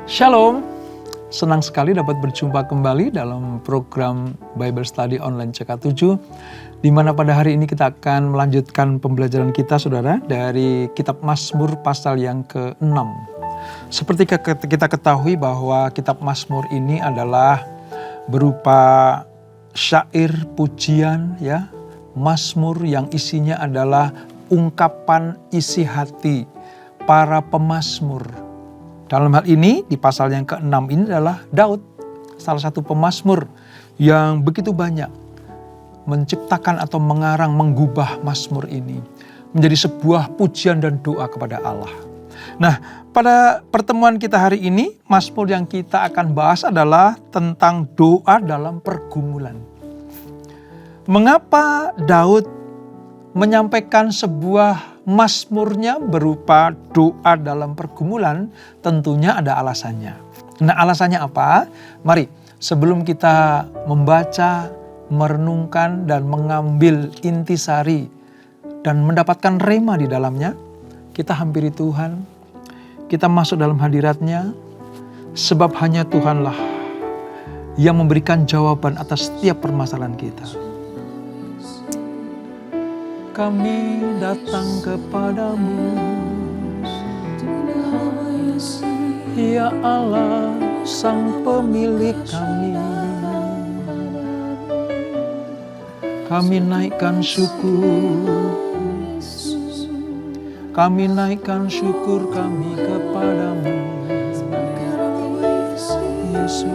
Shalom, senang sekali dapat berjumpa kembali dalam program Bible Study Online CK7, di mana pada hari ini kita akan melanjutkan pembelajaran kita, saudara, dari kitab Mazmur pasal yang ke-6. Seperti kita ketahui bahwa kitab Mazmur ini adalah berupa syair pujian, ya, Mazmur yang isinya adalah ungkapan isi hati para pemazmur. Dalam hal ini, di pasal yang ke-6 ini adalah Daud, salah satu pemazmur yang begitu banyak menciptakan atau mengarang, menggubah mazmur ini menjadi sebuah pujian dan doa kepada Allah. Nah, pada pertemuan kita hari ini, mazmur yang kita akan bahas adalah tentang doa dalam pergumulan. Mengapa Daud menyampaikan sebuah mazmurnya berupa doa dalam pergumulan? Tentunya ada alasannya. Nah, alasannya apa? Mari, sebelum kita membaca, merenungkan, dan mengambil intisari dan mendapatkan rema di dalamnya, kita hampiri Tuhan, kita masuk dalam hadirat-Nya, sebab hanya Tuhanlah yang memberikan jawaban atas setiap permasalahan kita. Kami datang kepadamu, ya Allah, Sang Pemilik kami. Kami naikkan syukur, kami naikkan syukur kami kepadamu, Yesus.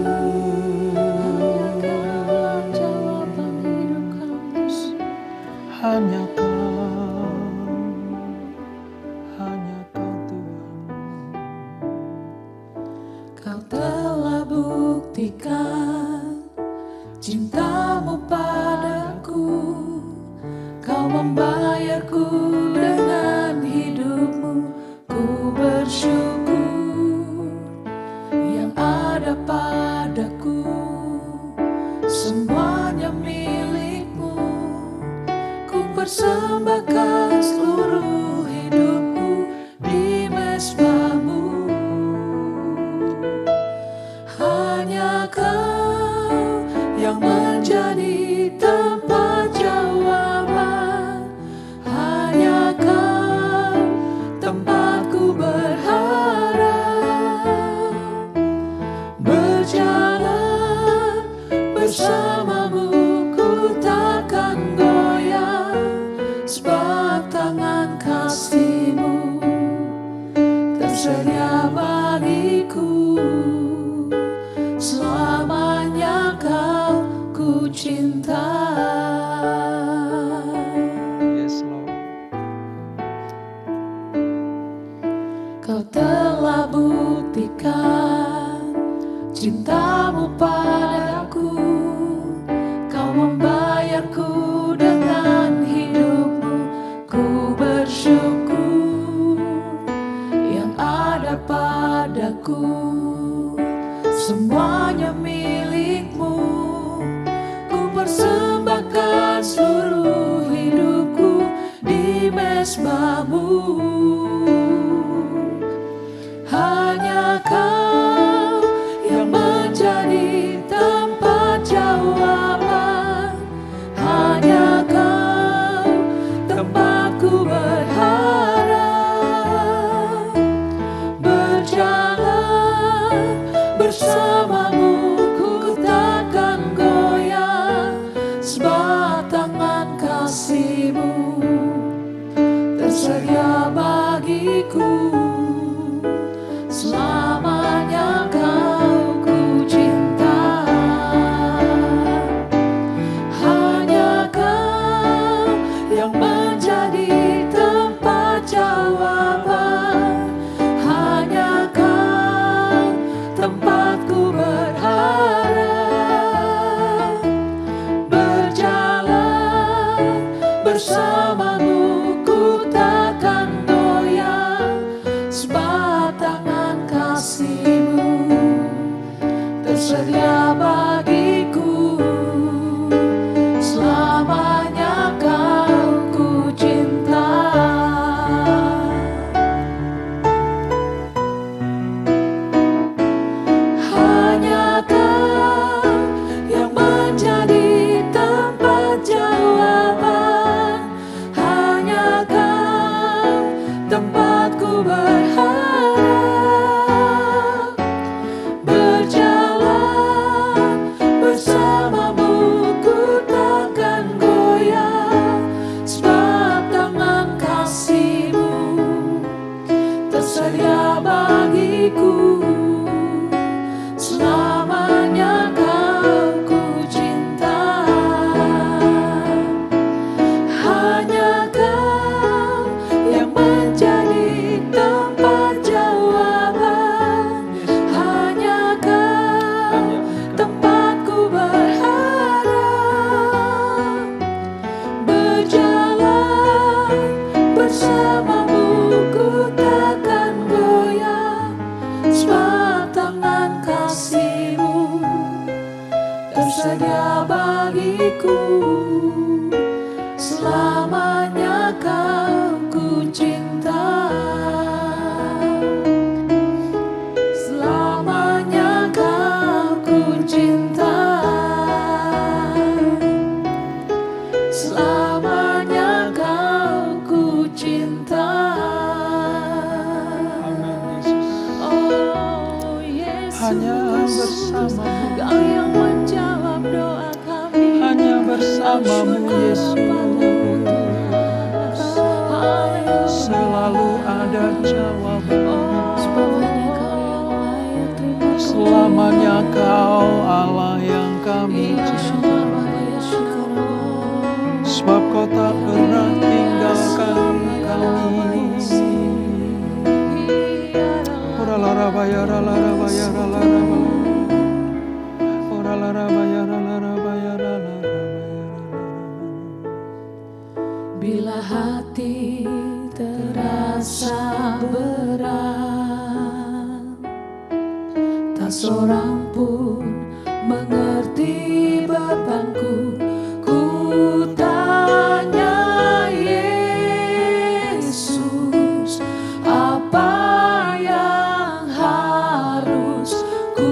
Hanya Kau Tuhan. Kau telah buktikan cinta-Mu padaku. Kau membayarku dengan hidup-Mu. Ku bersyukur yang ada padaku. Semuanya milik-Mu. Ku persembahkan seluruh hidupku di mezbah-Mu. Hanya Kau yang menjadi tempat jawaban. Hanya Kau tempatku berharap. Berjalan bersama-Mu ku takkan goyah, sebab tangan kasih-Mu tersedia bagiku. Selamanya Kau ku cinta. Yes, Lord. Kau telah buktikan cinta-Mu padaku. Kau membayarku dengan hidup-Mu. Ku bersyukur yang ada padaku. Semuanya milik-Mu. Ku persembahkan seluruh hidupku di mezbah-Mu. Hanya Kau yang menjadi tempat jawaban. Hanya Kau tempatku berharap. Berjalan bersama-Mu ku takkan goyah, sebab tangan kasih-Mu tersedia bagiku. Selamanya Kau ku cinta. bagiku, selamanya Kau ku cinta. Hanya Kau yang menjadi tempat jawaban, hanya Kau tempatku berharap. Berjalan bersamamu ku takkan goyah, sebab tangan kasih-Mu tersedia bagiku, selamanya Kau ku cinta. Selamanya Kau ku cinta. Selamanya Kau ku cinta. Amin Yesus. Oh Yesus, Hanya bersama-Mu. Kau yang menjawab doa kami. Hanya bersama-Mu Yesus. Selalu ada jawaban. Selamanya Kau Allah yang kami cinta. Sebab Kau tak pernah tinggalkan kami. Ora lara bayara lara bayara lara bayara. Ora lara bayara lara bayara lara bayara. Bila hati terasa berat, tak seorang pun mengerti bebanku. Ku tanya Yesus, apa yang harus ku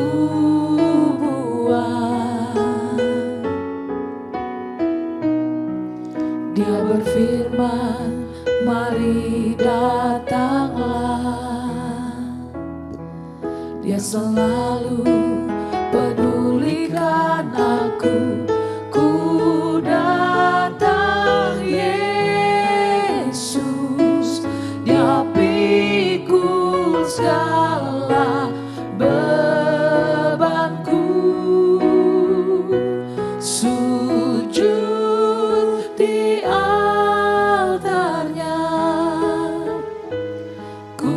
buat? Dia berfirman, mari datanglah. Dia selalu pedulikan aku. Ku datang Yesus, Dia pikul segala bebanku. Sujud di altarnya, ku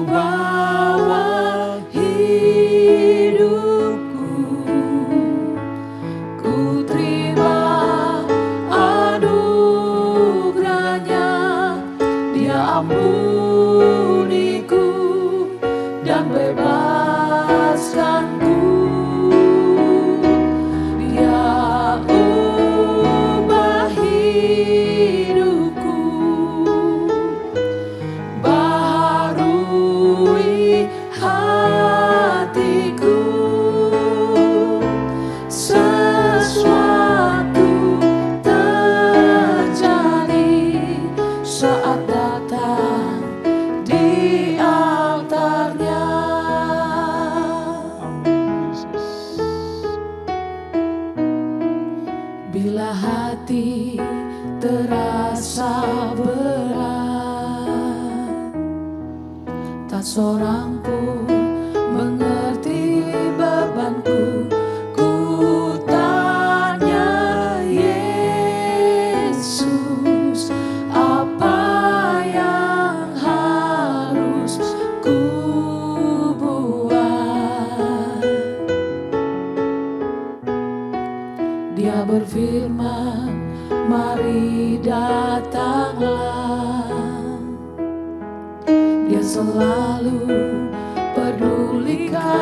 bawa hidupku. Ku terima anugerahnya, Dia ampuniku dan bebaskanku. Dia ubah hidupku, baharui hatiku. Sesuatu terjadi saat datang di altarnya. Amin Yesus. Bila hati terasa berat, tak seorang pun mengerti bebanku. Ku tanya Yesus, apa yang harus ku buat? Dia berfirman, mari datanglah. Dia selalu pedulikan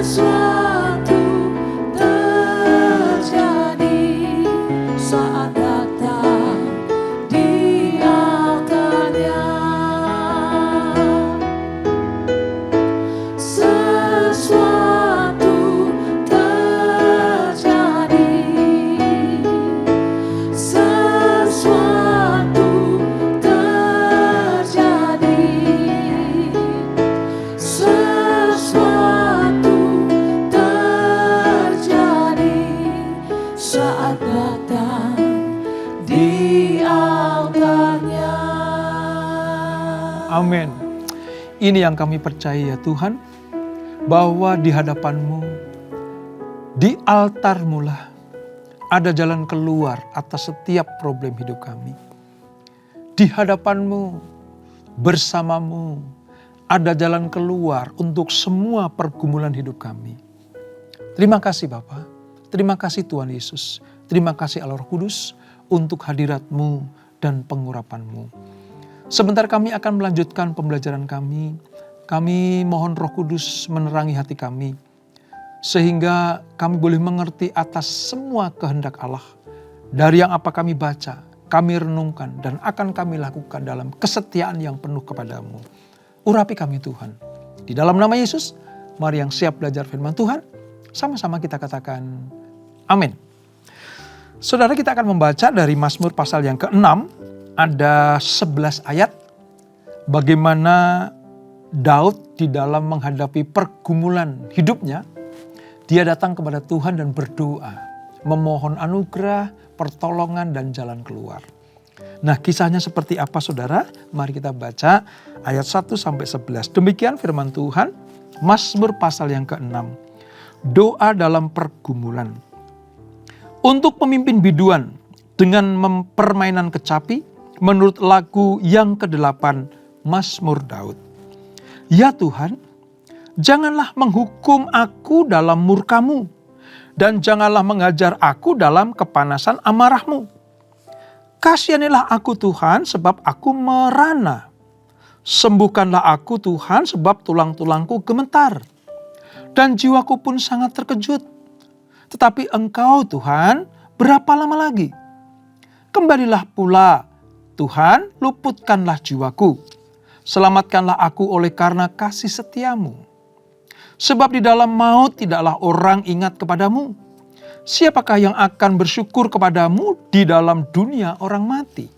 sesuatu terjadi saat datang di altarnya. Sesuatu terjadi, sesuatu terjadi, sesuatu terjadi saat datang di altarnya. Amin. Ini yang kami percaya ya Tuhan, bahwa di hadapan-Mu, di altar-Mu lah ada jalan keluar atas setiap problem hidup kami. Di hadapan-Mu, bersama-Mu, ada jalan keluar untuk semua pergumulan hidup kami. Terima kasih Bapa, terima kasih Tuhan Yesus, terima kasih Allah Roh Kudus untuk hadirat-Mu dan pengurapan-Mu. Sebentar kami akan melanjutkan pembelajaran kami. Kami mohon Roh Kudus menerangi hati kami, sehingga kami boleh mengerti atas semua kehendak Allah. Dari yang apa kami baca, kami renungkan, dan akan kami lakukan dalam kesetiaan yang penuh kepadamu. Urapi kami Tuhan. Di dalam nama Yesus, mari yang siap belajar firman Tuhan, sama-sama kita katakan amin. Saudara, kita akan membaca dari Mazmur pasal yang ke-6, ada 11 ayat, bagaimana Daud di dalam menghadapi pergumulan hidupnya, dia datang kepada Tuhan dan berdoa, memohon anugerah, pertolongan dan jalan keluar. Nah, kisahnya seperti apa saudara? Mari kita baca ayat 1 sampai 11. Demikian firman Tuhan, Mazmur pasal yang ke-6. Doa dalam pergumulan. Untuk pemimpin biduan dengan permainan kecapi, menurut lagu yang ke-8 Mazmur Daud. Ya Tuhan, janganlah menghukum aku dalam murka-Mu, dan janganlah mengajar aku dalam kepanasan amarah-Mu. Kasihanilah aku Tuhan, sebab aku merana. Sembuhkanlah aku Tuhan, sebab tulang-tulangku gemetar, dan jiwaku pun sangat terkejut. Tetapi Engkau Tuhan, berapa lama lagi? Kembalilah pula Tuhan, luputkanlah jiwaku. Selamatkanlah aku oleh karena kasih setiamu. Sebab di dalam maut tidaklah orang ingat kepadamu. Siapakah yang akan bersyukur kepadamu di dalam dunia orang mati?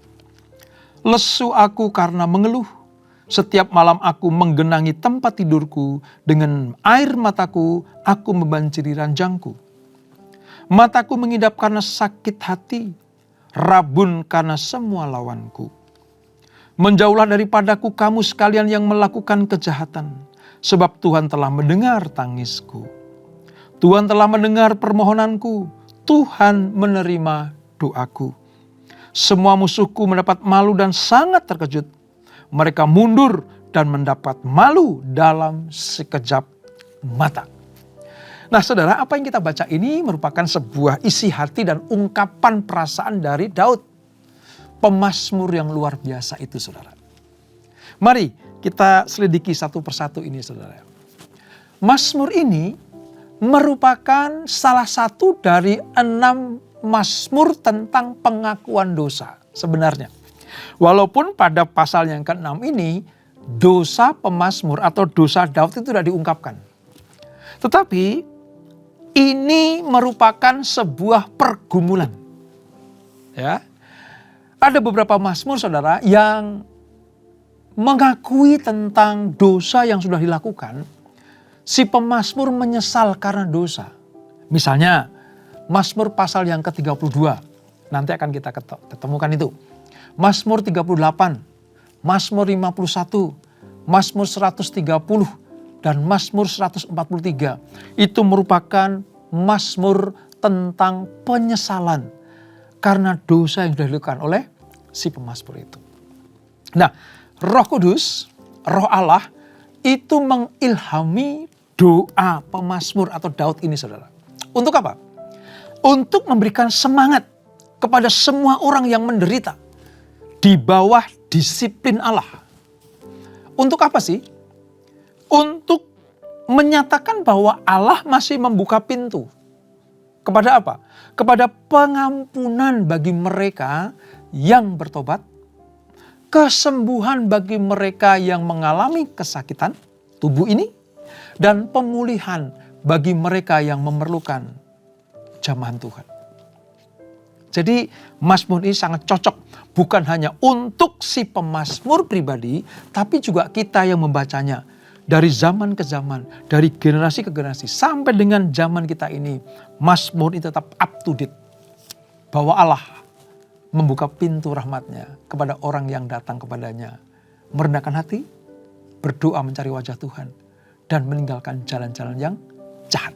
Lesu aku karena mengeluh. Setiap malam aku menggenangi tempat tidurku. Dengan air mataku aku membanjiri ranjangku. Mataku mengidap karena sakit hati. Rabun karena semua lawanku. Menjauhlah daripadaku kamu sekalian yang melakukan kejahatan, sebab Tuhan telah mendengar tangisku. Tuhan telah mendengar permohonanku, Tuhan menerima doaku. Semua musuhku mendapat malu dan sangat terkejut. Mereka mundur dan mendapat malu dalam sekejap mata. Nah saudara, apa yang kita baca ini merupakan sebuah isi hati dan ungkapan perasaan dari Daud. Pemazmur yang luar biasa itu saudara. Mari kita selidiki satu persatu ini saudara. Mazmur ini merupakan salah satu dari 6 mazmur tentang pengakuan dosa sebenarnya. Walaupun pada pasal yang ke-6 ini dosa pemazmur atau dosa Daud itu sudah diungkapkan. Tetapi ini merupakan sebuah pergumulan. Ya. Ada beberapa mazmur saudara yang mengakui tentang dosa yang sudah dilakukan. Si pemazmur menyesal karena dosa. Misalnya Mazmur pasal yang ke-32. Nanti akan kita ketemukan itu. Mazmur 38, Mazmur 51, Mazmur 130 dan Mazmur 143. Itu merupakan mazmur tentang penyesalan karena dosa yang sudah dilakukan oleh si pemazmur itu. Nah, Roh Kudus, Roh Allah itu mengilhami doa pemazmur atau Daud ini saudara. Untuk apa? Untuk memberikan semangat kepada semua orang yang menderita di bawah disiplin Allah. Untuk apa sih? Untuk menyatakan bahwa Allah masih membuka pintu. Kepada apa? Kepada pengampunan bagi mereka yang bertobat, kesembuhan bagi mereka yang mengalami kesakitan tubuh ini, dan pemulihan bagi mereka yang memerlukan jamahan Tuhan. Jadi Mazmur ini sangat cocok bukan hanya untuk si pemazmur pribadi, tapi juga kita yang membacanya. Dari zaman ke zaman, dari generasi ke generasi, sampai dengan zaman kita ini, Mazmur ini tetap up to date. Bahwa Allah membuka pintu rahmatnya kepada orang yang datang kepadanya. Merendahkan hati, berdoa mencari wajah Tuhan, dan meninggalkan jalan-jalan yang jahat.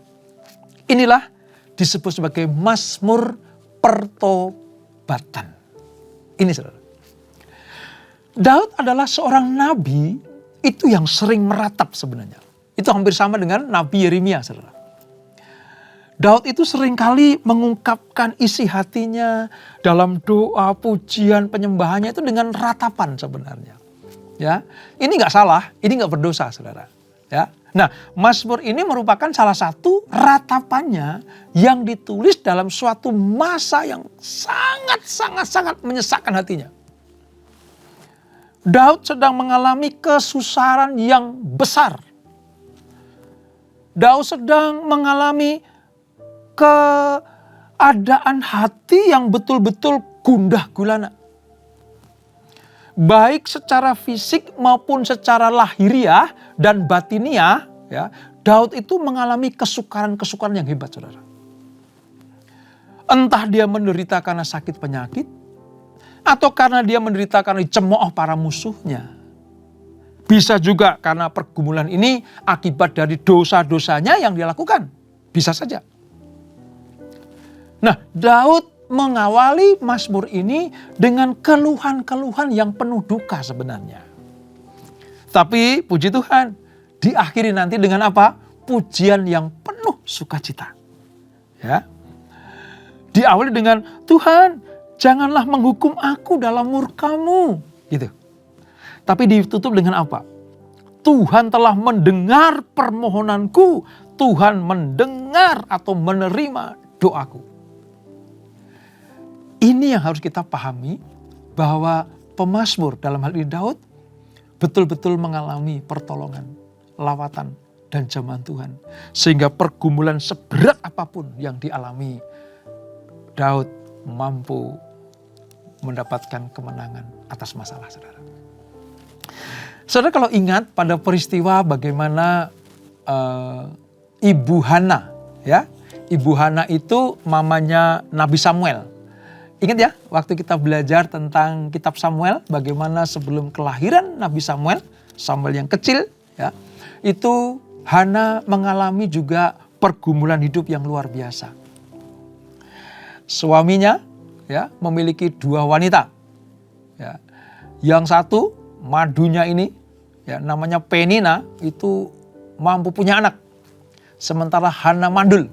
Inilah disebut sebagai Mazmur pertobatan. Ini saudara. Daud adalah seorang nabi itu yang sering meratap sebenarnya. Itu hampir sama dengan Nabi Yeremia, saudara. Daud itu seringkali mengungkapkan isi hatinya dalam doa, pujian, penyembahannya itu dengan ratapan sebenarnya. Ya, ini nggak salah, ini nggak berdosa, saudara. Ya, nah Mazmur ini merupakan salah satu ratapannya yang ditulis dalam suatu masa yang sangat menyesakkan hatinya. Daud sedang mengalami kesusaran yang besar. Daud sedang mengalami keadaan hati yang betul-betul gundah gulana. Baik secara fisik maupun secara lahiriah dan batiniah, ya, Daud itu mengalami kesukaran-kesukaran yang hebat, saudara. Entah dia menderita karena sakit penyakit, atau karena dia menderita karena dicemooh para musuhnya. Bisa juga karena pergumulan ini akibat dari dosa-dosanya yang dia lakukan. Bisa saja. Nah, Daud mengawali Mazmur ini dengan keluhan-keluhan yang penuh duka sebenarnya. Tapi puji Tuhan, diakhiri nanti dengan apa? Pujian yang penuh sukacita. Ya. Diawali dengan Tuhan, janganlah menghukum aku dalam murka-Mu. Gitu. Tapi ditutup dengan apa? Tuhan telah mendengar permohonanku. Tuhan mendengar atau menerima doaku. Ini yang harus kita pahami, bahwa pemazmur dalam hal ini Daud betul-betul mengalami pertolongan, lawatan, dan jamahan Tuhan. Sehingga pergumulan seberat apapun yang dialami, Daud mampu mendapatkan kemenangan atas masalah, saudara. Saudara kalau ingat pada peristiwa bagaimana Ibu Hana, ya, Ibu Hana itu mamanya Nabi Samuel. Ingat ya, waktu kita belajar tentang kitab Samuel, bagaimana sebelum kelahiran Nabi Samuel, Samuel yang kecil, ya, itu Hana mengalami juga pergumulan hidup yang luar biasa. Suaminya, ya, memiliki 2 wanita. Ya. Yang satu, madunya ini, ya, namanya Penina, itu mampu punya anak. Sementara Hana mandul.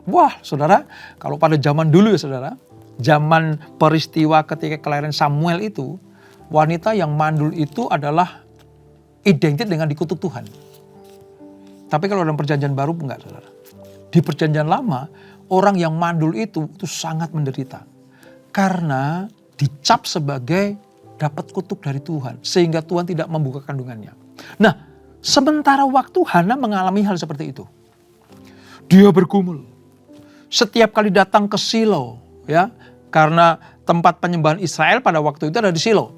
Wah, saudara, kalau pada zaman dulu ya saudara, zaman peristiwa ketika kelahiran Samuel itu, wanita yang mandul itu adalah identik dengan dikutuk Tuhan. Tapi kalau dalam perjanjian baru enggak, saudara. Di perjanjian lama, orang yang mandul itu sangat menderita. Karena dicap sebagai dapat kutuk dari Tuhan. Sehingga Tuhan tidak membuka kandungannya. Nah, sementara waktu Hana mengalami hal seperti itu. Dia bergumul. Setiap kali datang ke Shilo, ya, karena tempat penyembahan Israel pada waktu itu ada di Shilo.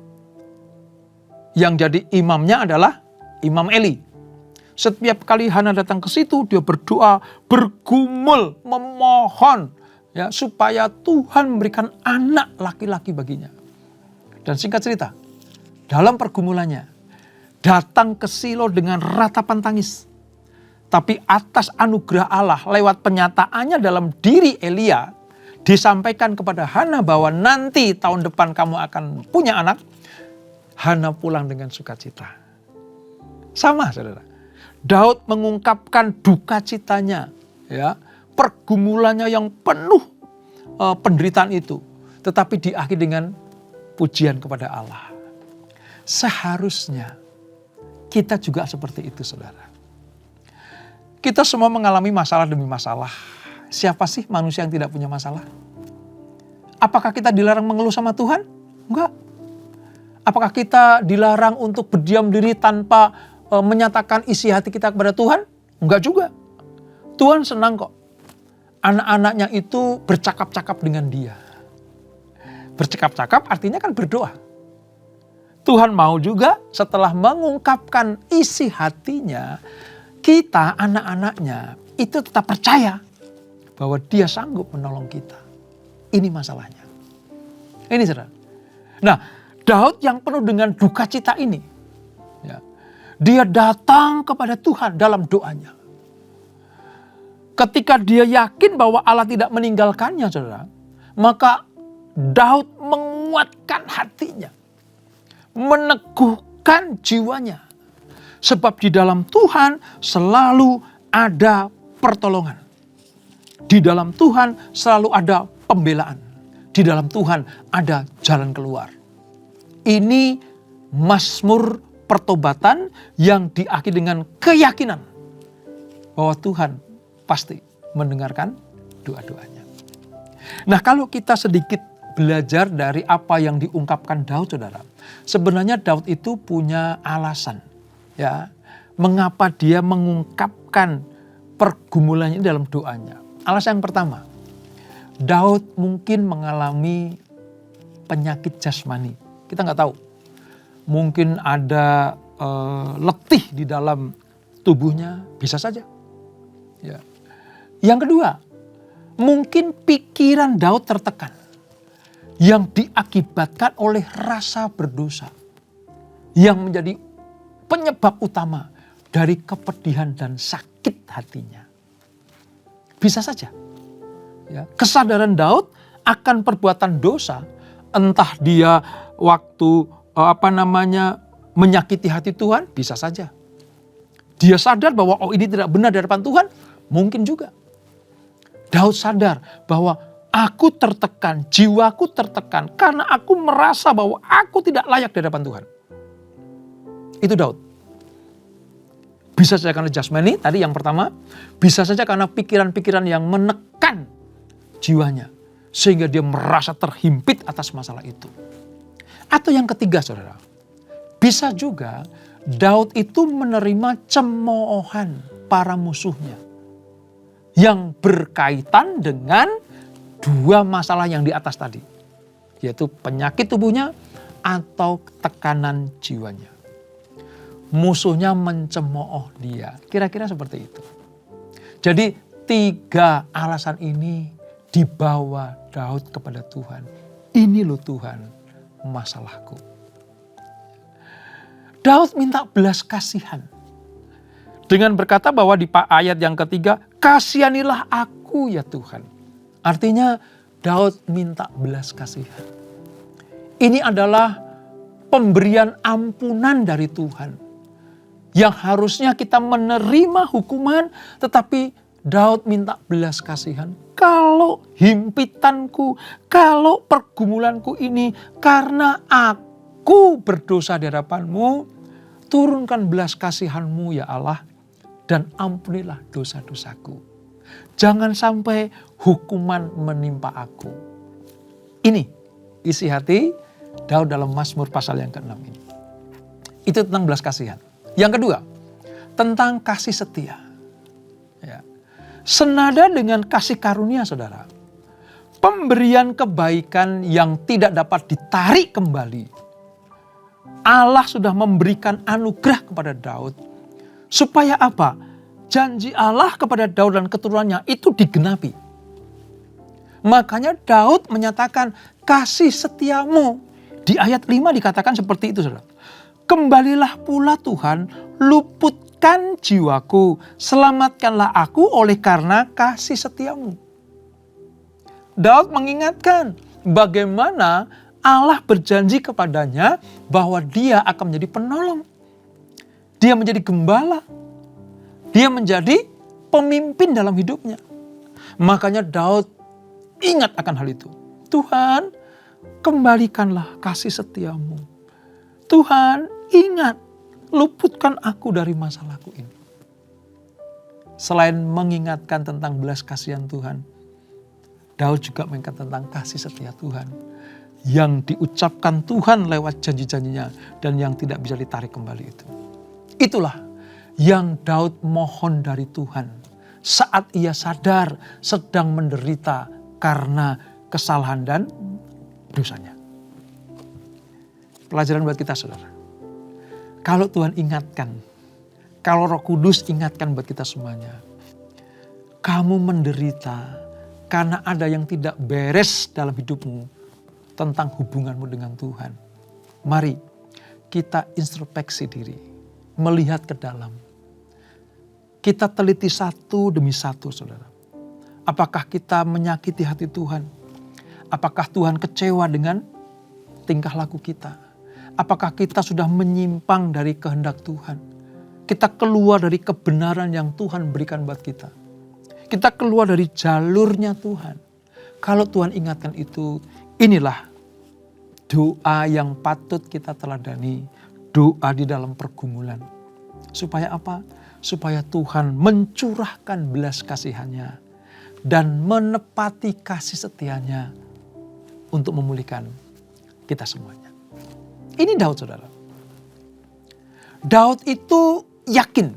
Yang jadi imamnya adalah Imam Eli. Setiap kali Hana datang ke situ, dia berdoa, bergumul, memohon, ya, supaya Tuhan memberikan anak laki-laki baginya. Dan singkat cerita, dalam pergumulannya, datang ke Shilo dengan ratapan tangis. Tapi atas anugerah Allah lewat penyataannya dalam diri Elia, disampaikan kepada Hana bahwa nanti tahun depan kamu akan punya anak. Hana pulang dengan sukacita. Sama, saudara. Daud mengungkapkan duka citanya, ya, pergumulannya yang penuh penderitaan itu, tetapi diakhiri dengan pujian kepada Allah. Seharusnya kita juga seperti itu, saudara. Kita semua mengalami masalah demi masalah. Siapa sih manusia yang tidak punya masalah? Apakah kita dilarang mengeluh sama Tuhan? Enggak. Apakah kita dilarang untuk berdiam diri tanpa menyatakan isi hati kita kepada Tuhan? Enggak juga. Tuhan senang kok. Anak-anaknya itu bercakap-cakap dengan Dia. Bercakap-cakap artinya kan berdoa. Tuhan mau juga setelah mengungkapkan isi hatinya, kita anak-anaknya itu tetap percaya bahwa Dia sanggup menolong kita. Ini masalahnya. Ini saudara. Nah, Daud yang penuh dengan duka cita ini, ya, dia datang kepada Tuhan dalam doanya. Ketika dia yakin bahwa Allah tidak meninggalkannya, saudara, maka Daud menguatkan hatinya, meneguhkan jiwanya. Sebab di dalam Tuhan selalu ada pertolongan. Di dalam Tuhan selalu ada pembelaan. Di dalam Tuhan ada jalan keluar. Ini mazmur pertobatan yang diakhiri dengan keyakinan bahwa Tuhan pasti mendengarkan doa-doanya. Nah, kalau kita sedikit belajar dari apa yang diungkapkan Daud, saudara. Sebenarnya Daud itu punya alasan, ya, mengapa dia mengungkapkan pergumulannya dalam doanya. Alasan yang pertama, Daud mungkin mengalami penyakit jasmani. Kita nggak tahu. Mungkin ada letih di dalam tubuhnya, bisa saja. Ya. Yang kedua, mungkin pikiran Daud tertekan yang diakibatkan oleh rasa berdosa yang menjadi penyebab utama dari kepedihan dan sakit hatinya. Bisa saja. Ya, kesadaran Daud akan perbuatan dosa, entah dia waktu menyakiti hati Tuhan, bisa saja. Dia sadar bahwa ini tidak benar di hadapan Tuhan, mungkin juga. Daud sadar bahwa aku tertekan, jiwaku tertekan karena aku merasa bahwa aku tidak layak di hadapan Tuhan. Itu Daud. Bisa saja karena jasmani, tadi yang pertama. Bisa saja karena pikiran-pikiran yang menekan jiwanya. Sehingga dia merasa terhimpit atas masalah itu. Atau yang ketiga, saudara. Bisa juga Daud itu menerima cemoohan para musuhnya. Yang berkaitan dengan dua masalah yang di atas tadi. Yaitu penyakit tubuhnya atau tekanan jiwanya. Musuhnya mencemooh dia. Kira-kira seperti itu. Jadi 3 alasan ini dibawa Daud kepada Tuhan. Ini loh Tuhan masalahku. Daud minta belas kasihan. Dengan berkata bahwa di ayat yang ketiga, kasihanilah aku ya Tuhan. Artinya Daud minta belas kasihan. Ini adalah pemberian ampunan dari Tuhan. Yang harusnya kita menerima hukuman, tetapi Daud minta belas kasihan. Kalau himpitanku, kalau pergumulanku ini karena aku berdosa di hadapanmu, turunkan belas kasihanmu ya Allah, dan ampunilah dosa-dosaku. Jangan sampai hukuman menimpa aku. Ini isi hati Daud dalam Mazmur pasal yang ke-6 ini. Itu tentang belas kasihan. Yang kedua, tentang kasih setia. Ya. Senada dengan kasih karunia, saudara. Pemberian kebaikan yang tidak dapat ditarik kembali. Allah sudah memberikan anugerah kepada Daud. Supaya apa? Janji Allah kepada Daud dan keturunannya itu digenapi. Makanya Daud menyatakan kasih setiamu. Di ayat 5 dikatakan seperti itu, saudara. Kembalilah pula Tuhan, luputkan jiwaku, selamatkanlah aku oleh karena kasih setiamu. Daud mengingatkan bagaimana Allah berjanji kepadanya bahwa dia akan menjadi penolong. Dia menjadi gembala. Dia menjadi pemimpin dalam hidupnya. Makanya Daud ingat akan hal itu. Tuhan, kembalikanlah kasih setiamu. Tuhan, ingat, luputkan aku dari masalahku ini. Selain mengingatkan tentang belas kasihan Tuhan, Daud juga mengingatkan tentang kasih setia Tuhan yang diucapkan Tuhan lewat janji-janjinya dan yang tidak bisa ditarik kembali itu. Itulah yang Daud mohon dari Tuhan saat ia sadar sedang menderita karena kesalahan dan dosanya. Pelajaran buat kita, saudara. Kalau Tuhan ingatkan, kalau Roh Kudus ingatkan buat kita semuanya, kamu menderita karena ada yang tidak beres dalam hidupmu tentang hubunganmu dengan Tuhan. Mari kita introspeksi diri, melihat ke dalam. Kita teliti satu demi satu, saudara. Apakah kita menyakiti hati Tuhan? Apakah Tuhan kecewa dengan tingkah laku kita? Apakah kita sudah menyimpang dari kehendak Tuhan? Kita keluar dari kebenaran yang Tuhan berikan buat kita. Kita keluar dari jalurnya Tuhan. Kalau Tuhan ingatkan itu, inilah doa yang patut kita teladani. Doa di dalam pergumulan. Supaya apa? Supaya Tuhan mencurahkan belas kasihannya dan menepati kasih setianya untuk memulihkan kita semuanya. Ini Daud, saudara. Daud itu yakin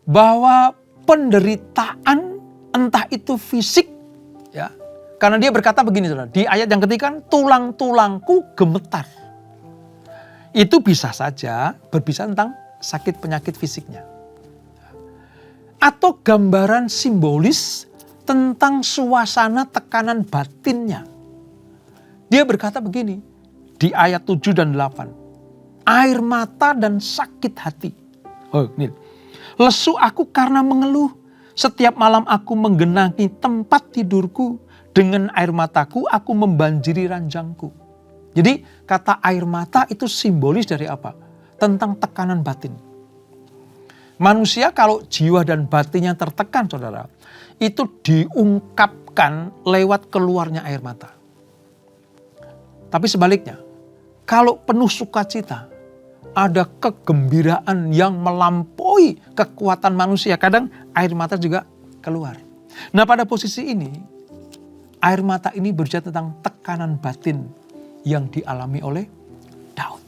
bahwa penderitaan entah itu fisik, ya, karena dia berkata begini, saudara, di ayat yang ketiga, tulang-tulangku gemetar. Itu bisa saja berbicara tentang sakit penyakit fisiknya. Atau gambaran simbolis tentang suasana tekanan batinnya. Dia berkata begini, di ayat 7 dan 8. Air mata dan sakit hati. Oh, ini. Lesu aku karena mengeluh. Setiap malam aku menggenangi tempat tidurku. Dengan air mataku aku membanjiri ranjangku. Jadi kata air mata itu simbolis dari apa? Tentang tekanan batin. Manusia kalau jiwa dan batinnya tertekan, saudara, itu diungkapkan lewat keluarnya air mata. Tapi sebaliknya, kalau penuh sukacita, ada kegembiraan yang melampaui kekuatan manusia. Kadang air mata juga keluar. Nah, pada posisi ini, air mata ini berbicara tentang tekanan batin yang dialami oleh Daud.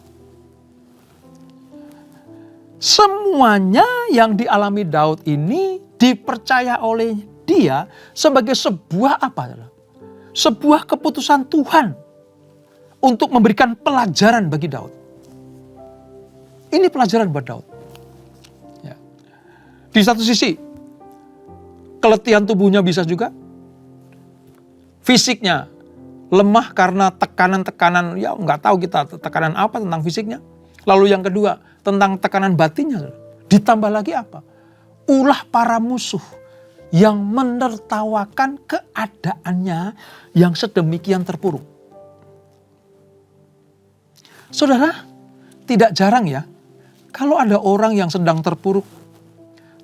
Semuanya yang dialami Daud ini dipercaya oleh dia sebagai sebuah apa? Sebuah keputusan Tuhan untuk memberikan pelajaran bagi Daud. Ini pelajaran buat Daud. Ya. Di satu sisi, keletihan tubuhnya bisa juga. Fisiknya lemah karena tekanan-tekanan, ya nggak tahu kita tekanan apa tentang fisiknya. Lalu yang kedua, tentang tekanan batinnya. Ditambah lagi apa? Ulah para musuh yang menertawakan keadaannya yang sedemikian terpuruk. Saudara, tidak jarang ya, kalau ada orang yang sedang terpuruk,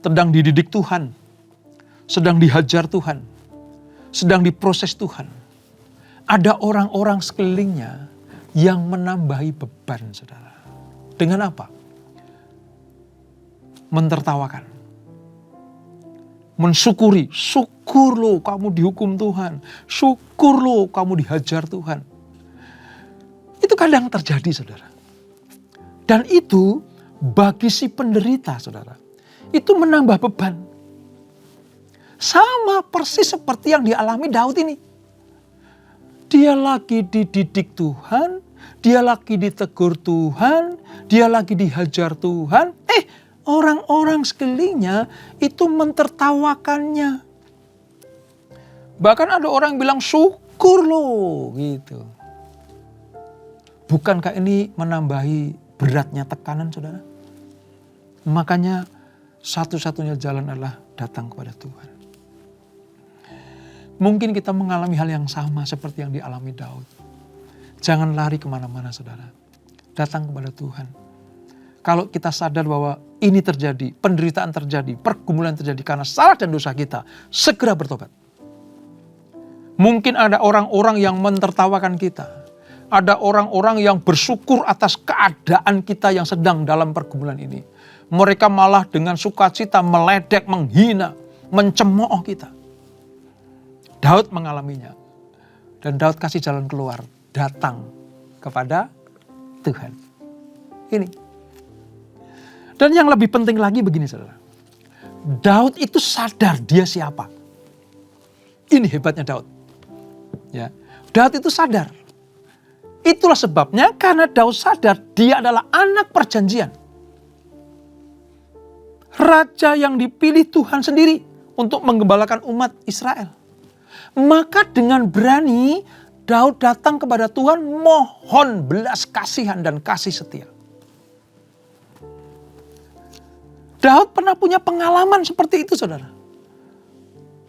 sedang dididik Tuhan, sedang dihajar Tuhan, sedang diproses Tuhan. Ada orang-orang sekelilingnya yang menambahi beban, saudara. Dengan apa? Mentertawakan. Mensyukuri. Syukur lo kamu dihukum Tuhan. Syukur lo kamu dihajar Tuhan. Itu kadang terjadi, saudara. Dan itu bagi si penderita, saudara, itu menambah beban. Sama persis seperti yang dialami Daud ini. Dia lagi dididik Tuhan, dia lagi ditegur Tuhan, dia lagi dihajar Tuhan. Orang-orang sekelilingnya itu mentertawakannya. Bahkan ada orang yang bilang syukur loh gitu. Bukankah ini menambahi beratnya tekanan, saudara? Makanya satu-satunya jalan adalah datang kepada Tuhan. Mungkin kita mengalami hal yang sama seperti yang dialami Daud. Jangan lari kemana-mana, saudara. Datang kepada Tuhan. Kalau kita sadar bahwa ini terjadi, penderitaan terjadi, pergumulan terjadi karena salah dan dosa kita, segera bertobat. Mungkin ada orang-orang yang mentertawakan kita. Ada orang-orang yang bersyukur atas keadaan kita yang sedang dalam pergumulan ini. Mereka malah dengan sukacita meledek, menghina, mencemooh kita. Daud mengalaminya. Dan Daud kasih jalan keluar. Datang kepada Tuhan. Ini. Dan yang lebih penting lagi begini saudara. Daud itu sadar dia siapa. Ini hebatnya Daud. Ya, Daud itu sadar. Itulah sebabnya karena Daud sadar dia adalah anak perjanjian. Raja yang dipilih Tuhan sendiri untuk menggembalakan umat Israel. Maka dengan berani Daud datang kepada Tuhan mohon belas kasihan dan kasih setia. Daud pernah punya pengalaman seperti itu saudara.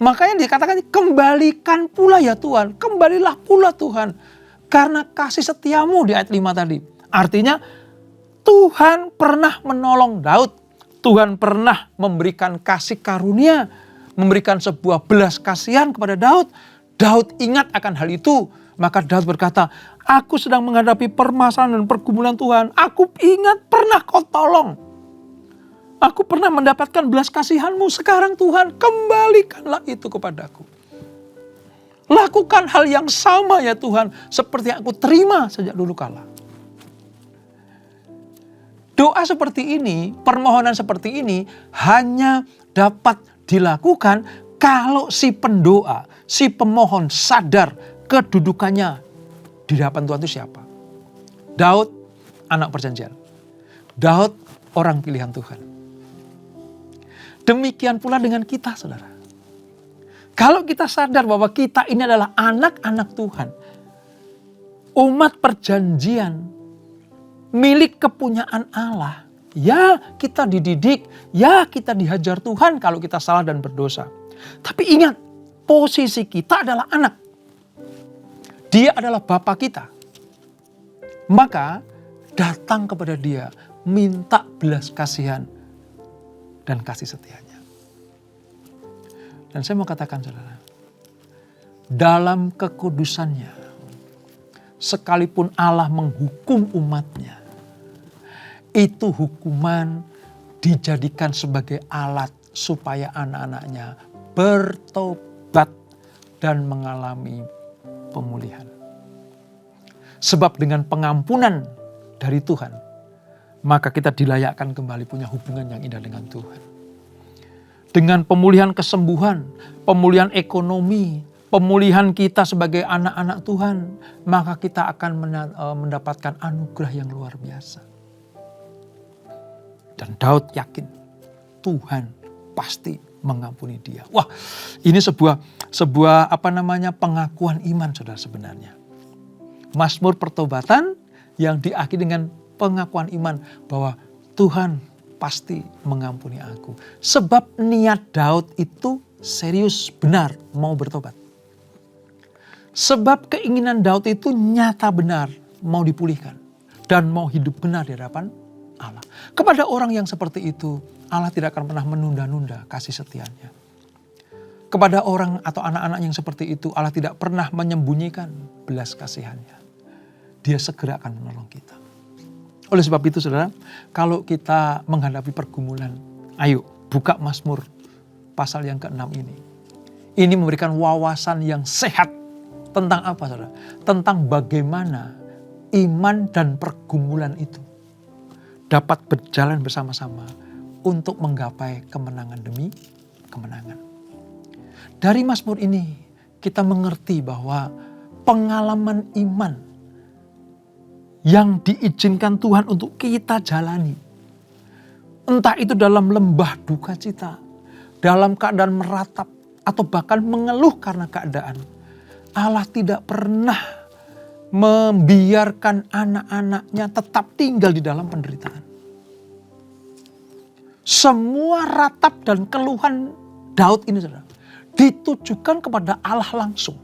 Makanya dikatakan kembalikan pula ya Tuhan. Kembalilah pula Tuhan. Karena kasih setiamu di ayat 5 tadi. Artinya Tuhan pernah menolong Daud. Tuhan pernah memberikan kasih karunia. Memberikan sebuah belas kasihan kepada Daud. Daud ingat akan hal itu. Maka Daud berkata, aku sedang menghadapi permasalahan dan pergumulan Tuhan. Aku ingat pernah kau tolong. Aku pernah mendapatkan belas kasihanmu. Sekarang Tuhan kembalikanlah itu kepadaku. Lakukan hal yang sama ya Tuhan. Seperti yang aku terima sejak dulu kala. Doa seperti ini, permohonan seperti ini hanya dapat dilakukan kalau si pendoa, si pemohon sadar kedudukannya di hadapan Tuhan itu siapa. Daud anak perjanjian. Daud orang pilihan Tuhan. Demikian pula dengan kita saudara. Kalau kita sadar bahwa kita ini adalah anak-anak Tuhan. Umat perjanjian. Milik kepunyaan Allah. Ya kita dididik. Ya kita dihajar Tuhan kalau kita salah dan berdosa. Tapi ingat. Posisi kita adalah anak. Dia adalah Bapa kita. Maka datang kepada dia. Minta belas kasihan. Dan kasih setianya. Dan saya mau katakan saudara. Dalam kekudusannya. Sekalipun Allah menghukum umatnya. Itu hukuman dijadikan sebagai alat supaya anak-anaknya bertobat dan mengalami pemulihan. Sebab dengan pengampunan dari Tuhan, maka kita dilayakkan kembali punya hubungan yang indah dengan Tuhan. Dengan pemulihan kesembuhan, pemulihan ekonomi, pemulihan kita sebagai anak-anak Tuhan, maka kita akan mendapatkan anugerah yang luar biasa. Dan Daud yakin Tuhan pasti mengampuni dia. Wah, ini sebuah pengakuan iman saudara sebenarnya. Mazmur pertobatan yang diakhiri dengan pengakuan iman bahwa Tuhan pasti mengampuni aku. Sebab niat Daud itu serius benar mau bertobat. Sebab keinginan Daud itu nyata benar mau dipulihkan. Dan mau hidup benar di hadapan Allah. Kepada orang yang seperti itu, Allah tidak akan pernah menunda-nunda kasih setianya. Kepada orang atau anak-anak yang seperti itu, Allah tidak pernah menyembunyikan belas kasihannya. Dia segera akan menolong kita. Oleh sebab itu saudara, kalau kita menghadapi pergumulan, ayo buka Mazmur pasal yang ke-6 ini. Ini memberikan wawasan yang sehat tentang apa saudara? Tentang bagaimana iman dan pergumulan itu dapat berjalan bersama-sama untuk menggapai kemenangan demi kemenangan. Dari Mazmur ini kita mengerti bahwa pengalaman iman yang diizinkan Tuhan untuk kita jalani. Entah itu dalam lembah duka cita, dalam keadaan meratap, atau bahkan mengeluh karena keadaan. Allah tidak pernah membiarkan anak-anaknya tetap tinggal di dalam penderitaan. Semua ratap dan keluhan Daud ini saudara, ditujukan kepada Allah langsung.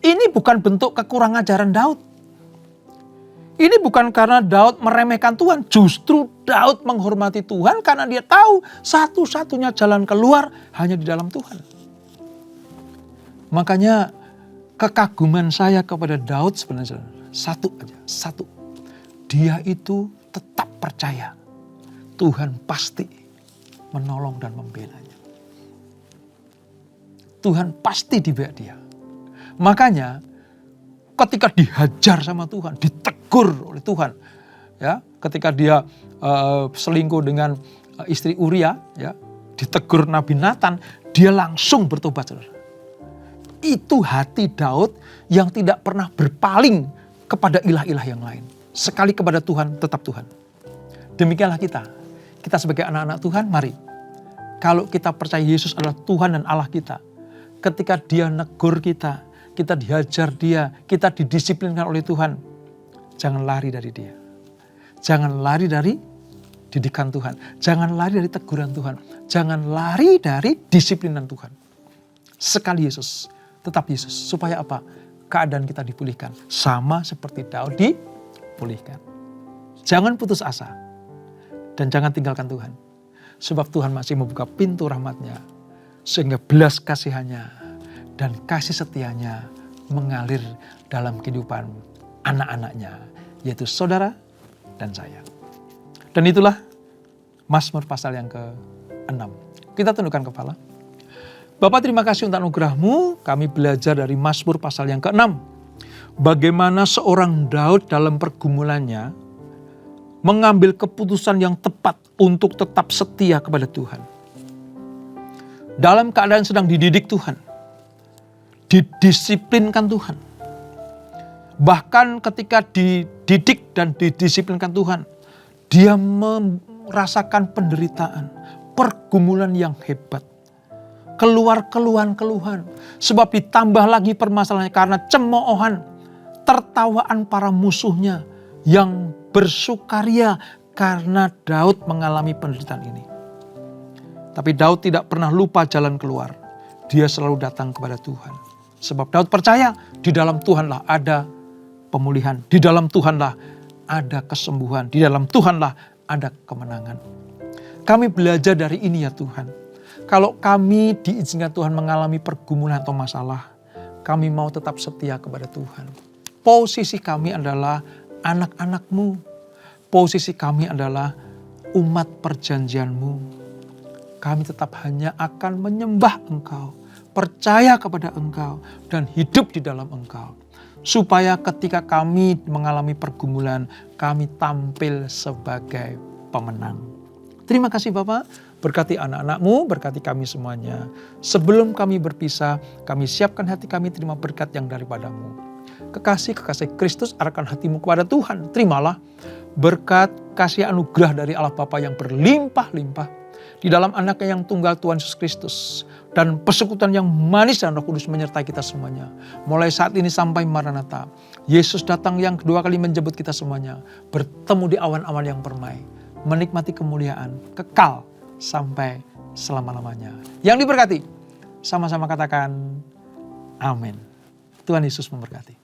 Ini bukan bentuk kekurang ajaran Daud. Ini bukan karena Daud meremehkan Tuhan. Justru Daud menghormati Tuhan karena dia tahu satu-satunya jalan keluar hanya di dalam Tuhan. Makanya kekaguman saya kepada Daud sebenarnya satu aja. Dia itu tetap percaya Tuhan pasti menolong dan membelanya. Tuhan pasti di pihak dia. Makanya ketika dihajar sama Tuhan, ditegur oleh Tuhan, ya, ketika dia selingkuh dengan istri Uria, ya, ditegur Nabi Nathan, dia langsung bertobat, saudara. Itu hati Daud yang tidak pernah berpaling kepada ilah-ilah yang lain. Sekali kepada Tuhan, tetap Tuhan. Demikianlah kita. Kita sebagai anak-anak Tuhan, mari. Kalau kita percaya Yesus adalah Tuhan dan Allah kita, ketika dia negur kita dihajar dia, kita didisiplinkan oleh Tuhan, jangan lari dari dia. Jangan lari dari didikan Tuhan. Jangan lari dari teguran Tuhan. Jangan lari dari disiplinan Tuhan. Sekali Yesus, tetap Yesus. Supaya apa? Keadaan kita dipulihkan. Sama seperti Daud dipulihkan. Jangan putus asa. Dan jangan tinggalkan Tuhan. Sebab Tuhan masih membuka pintu rahmat-Nya. Sehingga belas kasihan-Nya dan kasih setianya mengalir dalam kehidupan anak-anaknya. Yaitu saudara dan saya. Dan itulah Mazmur pasal yang ke-6. Kita tundukkan kepala. Bapak, terima kasih untuk anugerah-Mu. Kami belajar dari Mazmur pasal yang ke-6. Bagaimana seorang Daud dalam pergumulannya mengambil keputusan yang tepat untuk tetap setia kepada Tuhan. Dalam keadaan sedang dididik Tuhan. Didisiplinkan Tuhan. Bahkan ketika dididik dan didisiplinkan Tuhan, dia merasakan penderitaan, pergumulan yang hebat. Keluar keluhan. Sebab ditambah lagi permasalahannya karena cemoohan, tertawaan para musuhnya yang bersukaria karena Daud mengalami penderitaan ini. Tapi Daud tidak pernah lupa jalan keluar. Dia selalu datang kepada Tuhan. Sebab Daud percaya di dalam Tuhanlah ada pemulihan. Di dalam Tuhanlah ada kesembuhan. Di dalam Tuhanlah ada kemenangan. Kami belajar dari ini ya Tuhan. Kalau kami diizinkan Tuhan mengalami pergumulan atau masalah, kami mau tetap setia kepada Tuhan. Posisi kami adalah anak-anak-Mu. Posisi kami adalah umat perjanjian-Mu. Kami tetap hanya akan menyembah Engkau, percaya kepada Engkau, dan hidup di dalam Engkau. Supaya ketika kami mengalami pergumulan, kami tampil sebagai pemenang. Terima kasih Bapak, berkati anak-anak-Mu, berkati kami semuanya. Sebelum kami berpisah, kami siapkan hati kami terima berkat yang daripada-Mu. Kekasih Kristus arahkan hatimu kepada Tuhan. Terimalah berkat kasih anugerah dari Allah Bapa yang berlimpah-limpah di dalam anaknya yang tunggal Tuhan Yesus Kristus. Dan persekutuan yang manis dan Roh Kudus menyertai kita semuanya. Mulai saat ini sampai Maranatha. Yesus datang yang kedua kali menjemput kita semuanya. Bertemu di awan-awan yang permai. Menikmati kemuliaan kekal sampai selama-lamanya. Yang diberkati, sama-sama katakan amin. Tuhan Yesus memberkati.